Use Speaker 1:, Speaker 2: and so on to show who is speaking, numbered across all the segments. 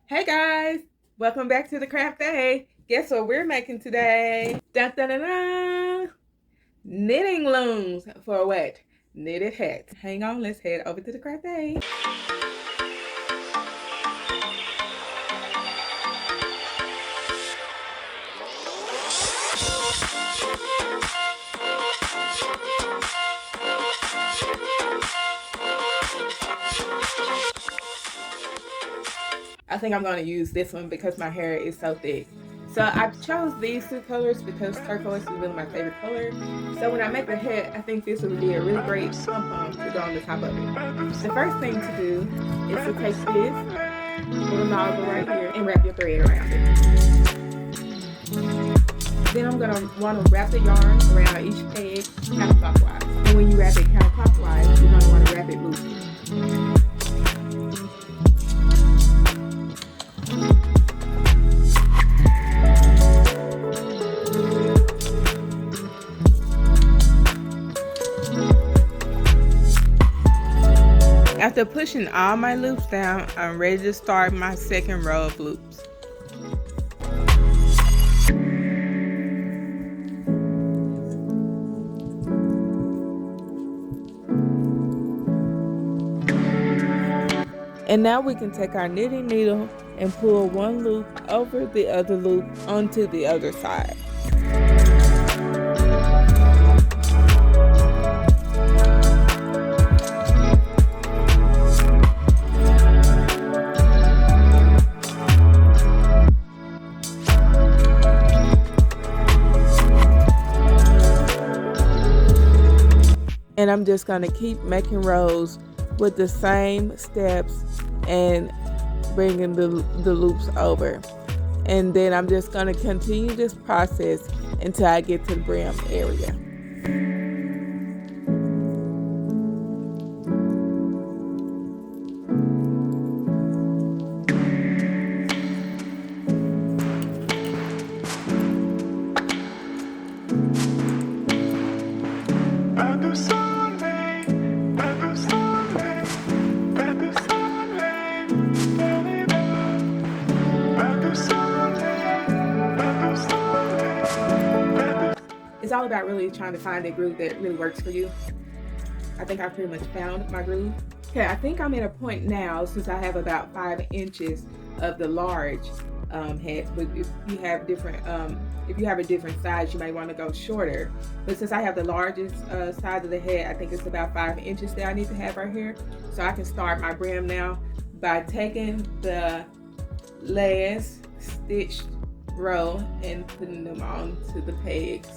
Speaker 1: Hey guys, welcome back to the craft day. Guess what we're making today? Dun dun dun dun! Knitting looms for what? Knitted hats. Hang on, let's head over to the craft day. I think I'm going to use this one because my hair is so thick. So I chose these two colors because turquoise is really my favorite color. So when I make the hat, I think this would be a really great pom-pom to go on the top of it. The first thing to do is to take this little nozzle right here and wrap your thread around it. Then I'm going to want to wrap the yarn around each peg counterclockwise. And when you wrap it counterclockwise, you're going to want to wrap it loosely. After pushing all my loops down, I'm ready to start my second row of loops. And now we can take our knitting needle and pull one loop over the other loop onto the other side. And I'm just going to keep making rows with the same steps and bringing the loops over. And then I'm just going to continue this process until I get to the brim area. It's all about really trying to find a groove that really works for you. I think I pretty much found my groove. Okay, I think I'm at a point now, since I have about 5 inches of the large hats, but if you have a different size, you might want to go shorter. But since I have the largest size of the hat, I think it's about 5 inches that I need to have right here. So I can start my brim now by taking the last stitched row and putting them onto the pegs.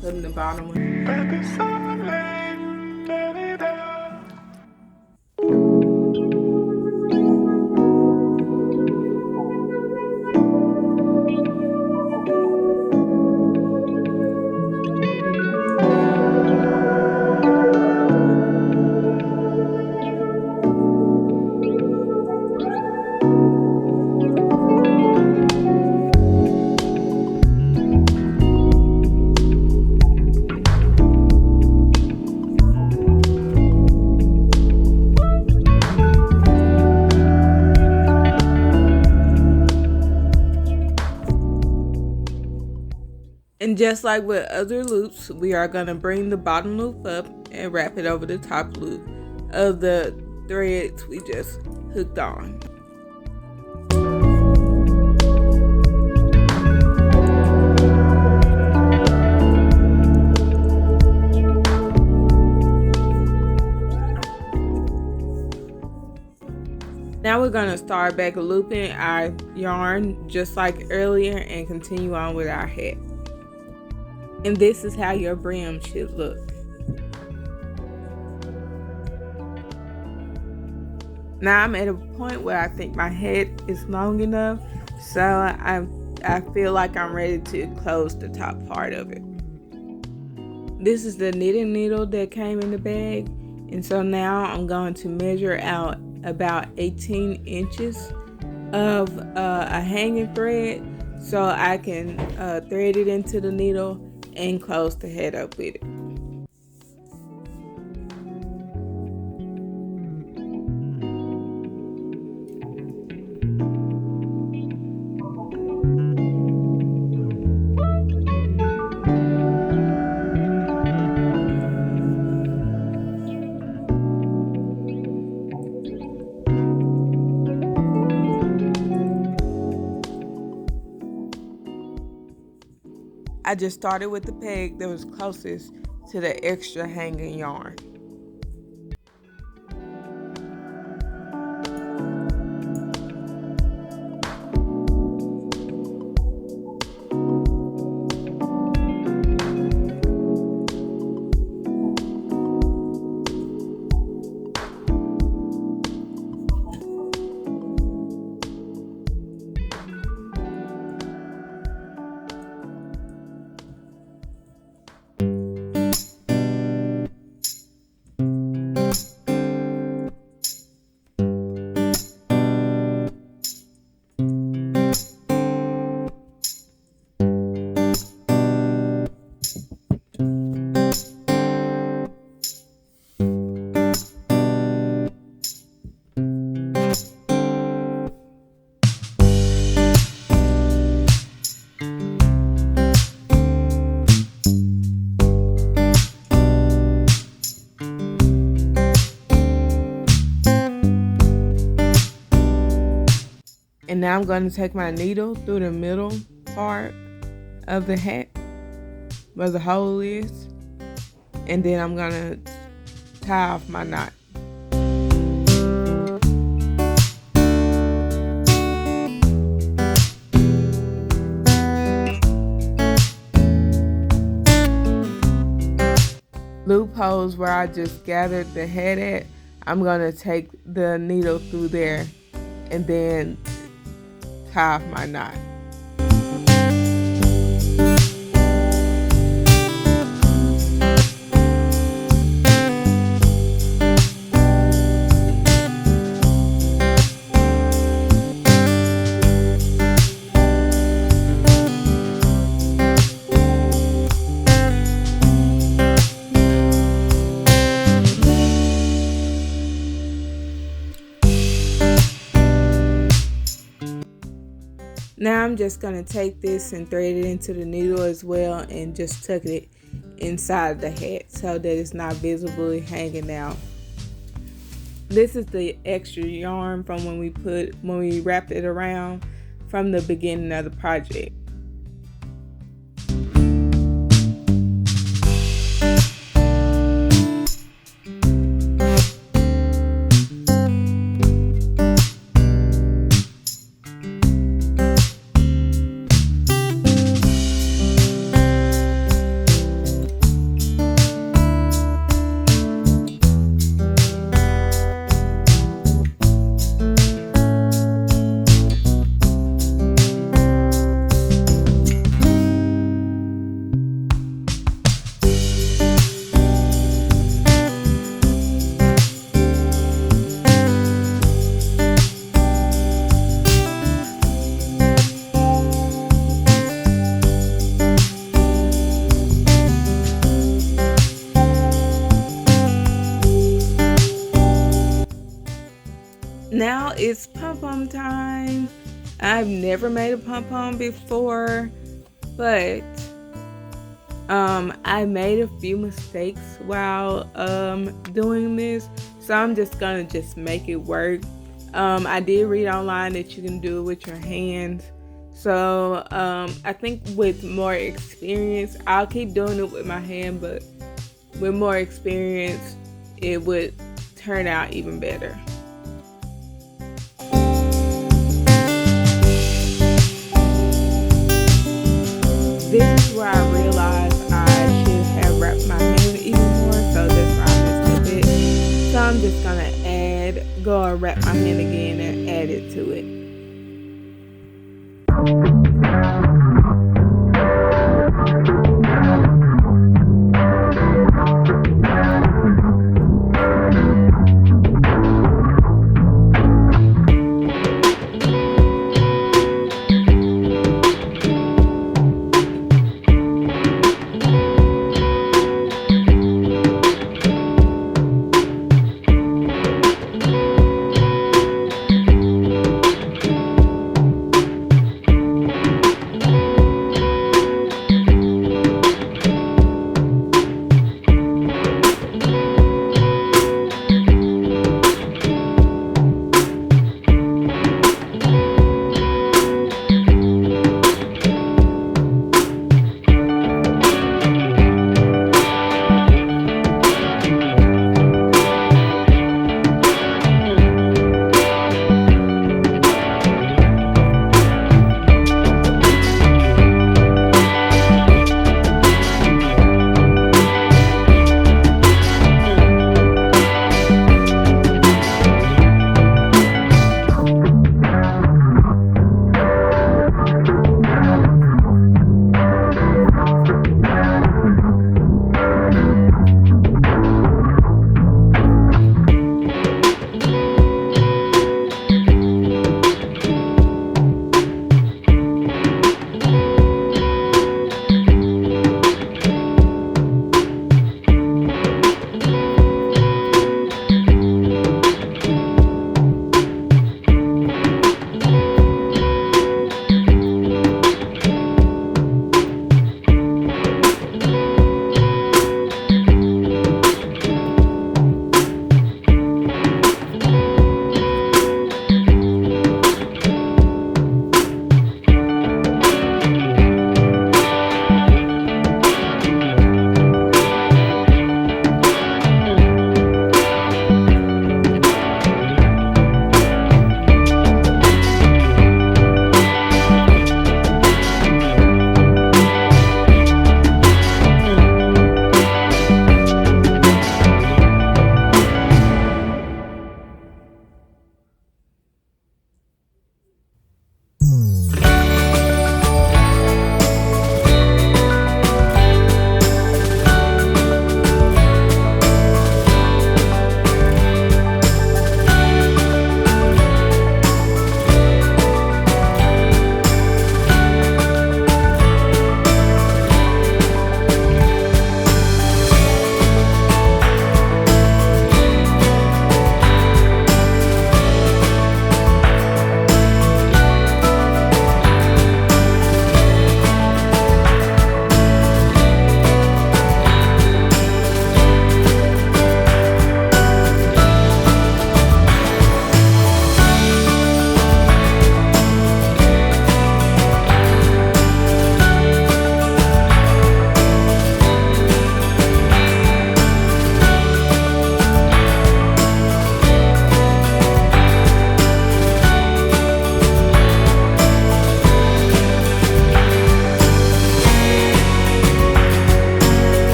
Speaker 1: Putting the bottom one. And just like with other loops, we are going to bring the bottom loop up and wrap it over the top loop of the threads we just hooked on. Now we're going to start back looping our yarn just like earlier and continue on with our hat. And this is how your brim should look. Now I'm at a point where I think my head is long enough, so I feel like I'm ready to close the top part of it. This is the knitting needle that came in the bag, and so now I'm going to measure out about 18 inches of a hanging thread so I can thread it into the needle and close the head up with it. I just started with the peg that was closest to the extra hanging yarn. And now I'm going to take my needle through the middle part of the hat where the hole is, and then I'm going to tie off my knot. Loopholes where I just gathered the head at, I'm going to take the needle through there and then tie off my knot. Now I'm just going to take this and thread it into the needle as well and just tuck it inside the hat so that it's not visibly hanging out. This is the extra yarn from when we wrapped it around from the beginning of the project. Now it's pom-pom time. I've never made a pom-pom before, but I made a few mistakes while doing this, so I'm just gonna make it work. I did read online that you can do it with your hands, so I think with more experience, I'll keep doing it with my hand, but with more experience it would turn out even better. This is where I realized I should have wrapped my hand even more, so that's why I messed up it. So I'm just gonna go and wrap my hand again and add it to it.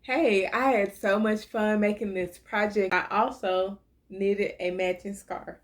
Speaker 1: Hey, I had so much fun making this project. I also knitted a matching scarf.